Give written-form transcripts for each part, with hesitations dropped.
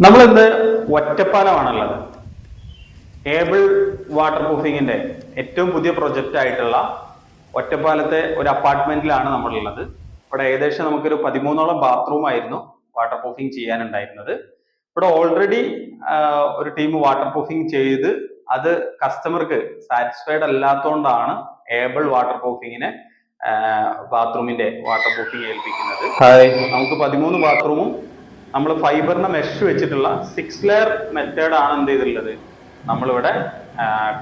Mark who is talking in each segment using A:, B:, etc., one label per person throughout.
A: നമ്മൾ ഇന്ന് ഒറ്റപ്പാലമാണുള്ളത്. Able water പ്രൂഫിങ്ങിന്റെ ഏറ്റവും പുതിയ പ്രൊജക്റ്റ് ആയിട്ടുള്ള ഒറ്റപ്പാലത്തെ ഒരു അപ്പാർട്ട്മെന്റിലാണ് നമ്മളുള്ളത്. ഇവിടെ ഏകദേശം നമുക്കൊരു 13ഓളം ബാത്റൂം ആയിരുന്നു വാട്ടർ പ്രൂഫിങ് ചെയ്യാനുണ്ടായിരുന്നത്. ഇവിടെ ഓൾറെഡി ഒരു ടീം വാട്ടർ പ്രൂഫിങ് ചെയ്ത് അത് കസ്റ്റമർക്ക് സാറ്റിസ്ഫൈഡ് അല്ലാത്തതുകൊണ്ടാണ് ഏബിൾ വാട്ടർ പ്രൂഫിങ്ങിനെ ബാത്റൂമിന്റെ വാട്ടർ പ്രൂഫിങ് ഏൽപ്പിക്കുന്നത്. നമുക്ക് 13 ബാത്റൂമും നമ്മൾ ഫൈബറിന്റെ മെഷ് വെച്ചിട്ടുള്ള 6 ലെയർ മെത്തേഡ് ആണ് എന്ത് ചെയ്തിട്ടുള്ളത് നമ്മളിവിടെ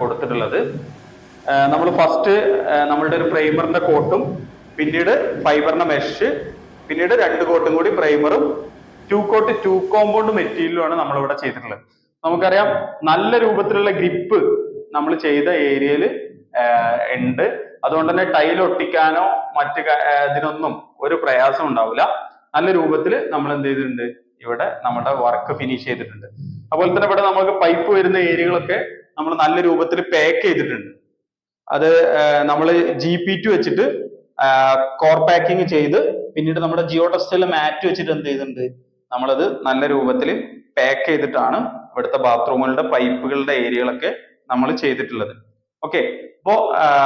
A: കൊടുത്തിട്ടുള്ളത്. നമ്മൾ ഫസ്റ്റ് നമ്മളുടെ ഒരു പ്രൈമറിന്റെ കോട്ടും പിന്നീട് ഫൈബറിന്റെ മെഷ് പിന്നീട് 2 കോട്ടും കൂടി പ്രൈമറും 2 കോട്ട് 2 കോമ്പൗണ്ട് മെറ്റീരിയലുമാണ് നമ്മളിവിടെ ചെയ്തിട്ടുള്ളത്. നമുക്കറിയാം നല്ല രൂപത്തിലുള്ള ഗ്രിപ്പ് നമ്മൾ ചെയ്ത ഏരിയയിൽ ഉണ്ട്. അതുകൊണ്ട് തന്നെ ടൈൽ ഒട്ടിക്കാനോ മറ്റ് ഇതിനൊന്നും ഒരു പ്രയാസം ഉണ്ടാവില്ല. നല്ല രൂപത്തിൽ നമ്മൾ എന്ത് ചെയ്തിട്ടുണ്ട് ഇവിടെ നമ്മുടെ വർക്ക് ഫിനിഷ് ചെയ്തിട്ടുണ്ട്. അതുപോലെ തന്നെ ഇവിടെ നമുക്ക് പൈപ്പ് വരുന്ന ഏരിയകളൊക്കെ നമ്മൾ നല്ല രൂപത്തിൽ പാക്ക് ചെയ്തിട്ടുണ്ട്. അത് നമ്മൾ GP2 വെച്ചിട്ട് കോർ പാക്കിങ് ചെയ്ത് പിന്നീട് നമ്മുടെ ജിയോ ടെക്സ്റ്റൈൽ മാറ്റ് വെച്ചിട്ട് എന്ത് ചെയ്തിട്ടുണ്ട് നമ്മളത് നല്ല രൂപത്തിൽ പാക്ക് ചെയ്തിട്ടാണ് ഇവിടുത്തെ ബാത്റൂമുകളുടെ പൈപ്പുകളുടെ ഏരിയകളൊക്കെ നമ്മൾ ചെയ്തിട്ടുള്ളത്. ഓക്കെ, അപ്പോ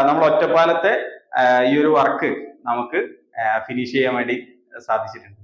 A: നമ്മൾ ഒറ്റപ്പാലത്തെ ഈ ഒരു വർക്ക് നമുക്ക് ഫിനിഷ് ചെയ്യാൻ വേണ്ടി സാധിച്ചിട്ടുണ്ട്.